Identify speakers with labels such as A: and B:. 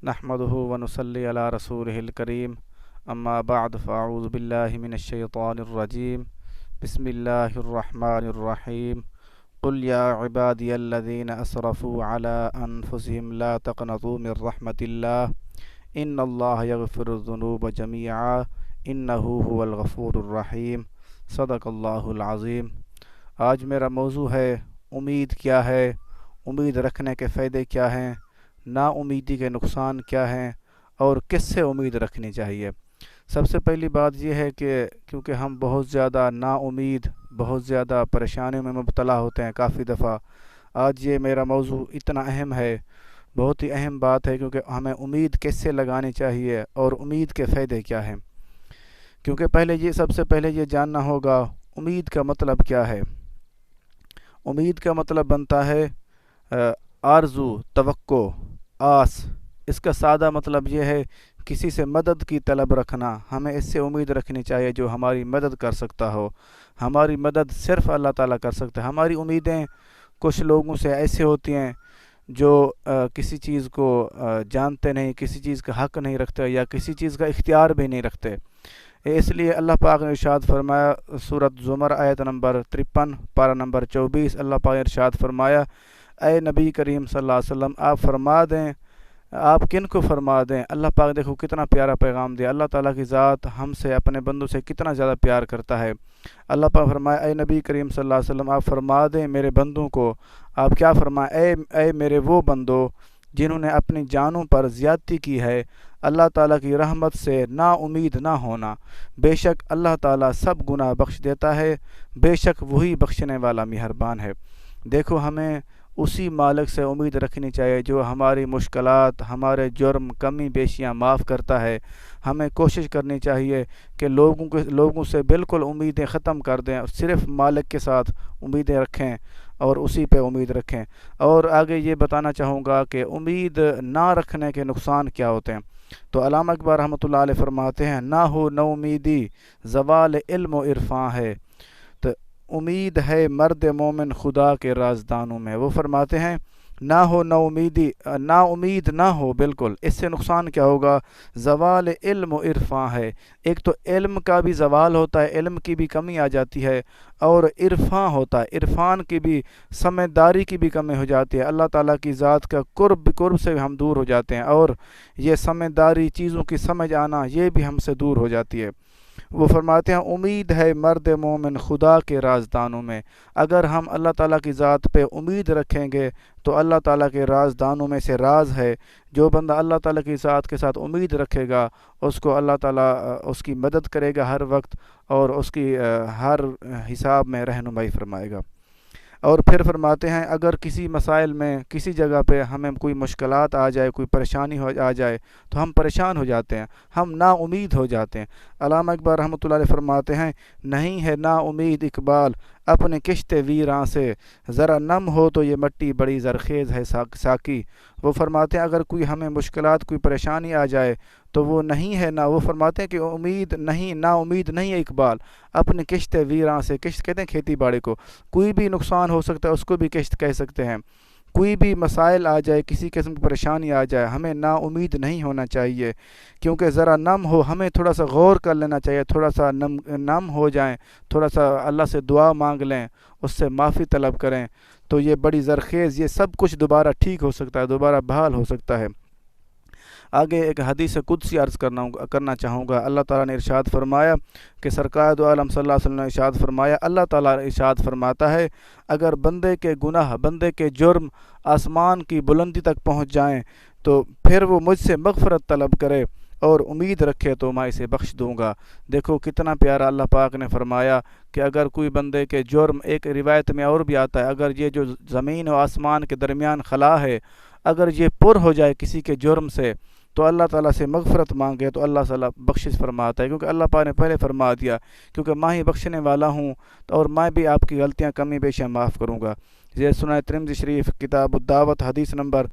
A: نحمده ونصلي على رسوله الكريم اما بعد فاعوذ بالله من الشيطان الرجيم بسم الله الرحمن الرحيم قل يا عبادي الذين اسرفوا على انفسهم لا تقنطوا من رحمة الله ان الله يغفر الذنوب جميعا انه هو الغفور الرحيم صدق اللہ العظیم۔ آج میرا موضوع ہے امید کیا ہے، امید رکھنے کے فائدے کیا ہیں، نا امیدی کے نقصان کیا ہیں اور کس سے امید رکھنی چاہیے۔ سب سے پہلی بات یہ ہے کہ کیونکہ ہم بہت زیادہ نا امید، بہت زیادہ پریشانیوں میں مبتلا ہوتے ہیں کافی دفعہ، آج یہ میرا موضوع اتنا اہم ہے، بہت ہی اہم بات ہے، کیونکہ ہمیں امید کس سے لگانی چاہیے اور امید کے فائدے کیا ہیں۔ کیونکہ سب سے پہلے یہ جاننا ہوگا امید کا مطلب کیا ہے۔ امید کا مطلب بنتا ہے آرزو، توقع، آس۔ اس کا سادہ مطلب یہ ہے کسی سے مدد کی طلب رکھنا، ہمیں اس سے امید رکھنی چاہیے جو ہماری مدد کر سکتا ہو۔ ہماری مدد صرف اللہ تعالیٰ کر سکتا ہے۔ ہماری امیدیں کچھ لوگوں سے ایسے ہوتی ہیں جو کسی چیز کو جانتے نہیں، کسی چیز کا حق نہیں رکھتے یا کسی چیز کا اختیار بھی نہیں رکھتے۔ اس لیے اللہ پاک نے ارشاد فرمایا، سورۃ زمر آیت نمبر 53 پارہ نمبر 24، اللہ پاک نے ارشاد فرمایا، اے نبی کریم صلی اللہ علیہ وسلم آپ فرما دیں، آپ کن کو فرما دیں۔ اللہ پاک دیکھو کتنا پیارا پیغام دیا، اللہ تعالیٰ کی ذات ہم سے، اپنے بندوں سے کتنا زیادہ پیار کرتا ہے۔ اللہ پاک فرمایا، اے نبی کریم صلی اللہ علیہ وسلم آپ فرما دیں میرے بندوں کو، آپ کیا فرمائیں، اے میرے وہ بندو جنہوں نے اپنی جانوں پر زیادتی کی ہے، اللہ تعالیٰ کی رحمت سے نا امید نہ ہونا، بے شک اللہ تعالیٰ سب گناہ بخش دیتا ہے، بے شک وہی بخشنے والا مہربان ہے۔ دیکھو ہمیں اسی مالک سے امید رکھنی چاہیے جو ہماری مشکلات، ہمارے جرم، کمی بیشیاں معاف کرتا ہے۔ ہمیں کوشش کرنی چاہیے کہ لوگوں سے بالکل امیدیں ختم کر دیں، صرف مالک کے ساتھ امیدیں رکھیں اور اسی پہ امید رکھیں۔ اور آگے یہ بتانا چاہوں گا کہ امید نہ رکھنے کے نقصان کیا ہوتے ہیں۔ تو علامہ اقبال رحمۃ اللہ علیہ فرماتے ہیں، نہ ہو نو امیدی زوال علم و عرفاں ہے، تو امید ہے مرد مومن خدا کے رازدانوں میں۔ وہ فرماتے ہیں نہ ہو نو امیدی، نا امید نہ ہو بالکل، اس سے نقصان کیا ہوگا، زوال علم و عرفاں ہے۔ ایک تو علم کا بھی زوال ہوتا ہے، علم کی بھی کمی آ جاتی ہے، اور عرفاں ہوتا ہے، عرفان کی بھی، سمجھداری کی بھی کمی ہو جاتی ہے، اللہ تعالیٰ کی ذات کا قرب سے ہم دور ہو جاتے ہیں، اور یہ سمجھداری، چیزوں کی سمجھ آنا، یہ بھی ہم سے دور ہو جاتی ہے۔ وہ فرماتے ہیں امید ہے مرد مومن خدا کے رازدانوں میں۔ اگر ہم اللہ تعالیٰ کی ذات پہ امید رکھیں گے تو اللہ تعالیٰ کے رازدانوں میں سے راز ہے، جو بندہ اللہ تعالیٰ کی ذات کے ساتھ امید رکھے گا اس کو اللہ تعالیٰ اس کی مدد کرے گا ہر وقت، اور اس کی ہر حساب میں رہنمائی فرمائے گا۔ اور پھر فرماتے ہیں اگر کسی مسائل میں، کسی جگہ پہ ہمیں کوئی مشکلات آ جائے، کوئی پریشانی آ جائے تو ہم پریشان ہو جاتے ہیں، ہم نا امید ہو جاتے ہیں۔ علامہ اقبال رحمۃ اللہ علیہ فرماتے ہیں، نہیں ہے نا امید اقبال اپنے کشت ویراں سے، ذرا نم ہو تو یہ مٹی بڑی زرخیز ہے ساکی۔ وہ فرماتے ہیں اگر کوئی ہمیں مشکلات، کوئی پریشانی آ جائے تو وہ نہیں ہے نا، وہ فرماتے ہیں کہ امید نہیں، نا امید نہیں ہے اقبال اپنے کشت ویراں سے۔ کشت کہتے ہیں کھیتی باڑی کو، کوئی بھی نقصان ہو سکتا ہے اس کو بھی کشت کہہ سکتے ہیں۔ کوئی بھی مسائل آ جائے، کسی قسم کی پریشانی آ جائے، ہمیں نا امید نہیں ہونا چاہیے، کیونکہ ذرا نم ہو، ہمیں تھوڑا سا غور کر لینا چاہیے، تھوڑا سا نم ہو جائیں، تھوڑا سا اللہ سے دعا مانگ لیں، اس سے معافی طلب کریں، تو یہ بڑی زرخیز، یہ سب کچھ دوبارہ ٹھیک ہو سکتا ہے، دوبارہ بحال ہو سکتا ہے۔ آگے ایک حدیث قدسی عرض کرنا چاہوں گا۔ اللہ تعالیٰ نے ارشاد فرمایا کہ سرکار دو عالم صلی اللہ علیہ وسلم نے ارشاد فرمایا، اللہ تعالیٰ ارشاد فرماتا ہے اگر بندے کے گناہ، بندے کے جرم آسمان کی بلندی تک پہنچ جائیں تو پھر وہ مجھ سے مغفرت طلب کرے اور امید رکھے تو میں اسے بخش دوں گا۔ دیکھو کتنا پیارا اللہ پاک نے فرمایا کہ اگر کوئی بندے کے جرم، ایک روایت میں اور بھی آتا ہے، اگر یہ جو زمین و آسمان کے درمیان خلا ہے، اگر یہ پر ہو جائے کسی کے جرم سے تو اللہ تعالیٰ سے مغفرت مانگے تو اللہ تعالیٰ بخشش فرماتا ہے، کیونکہ اللہ پاک نے پہلے فرما دیا کیونکہ میں ہی بخشنے والا ہوں اور میں بھی آپ کی غلطیاں، کمی بیشیاں معاف کروں گا۔ یہ سنائے ترمذی شریف کتاب الدعوت حدیث نمبر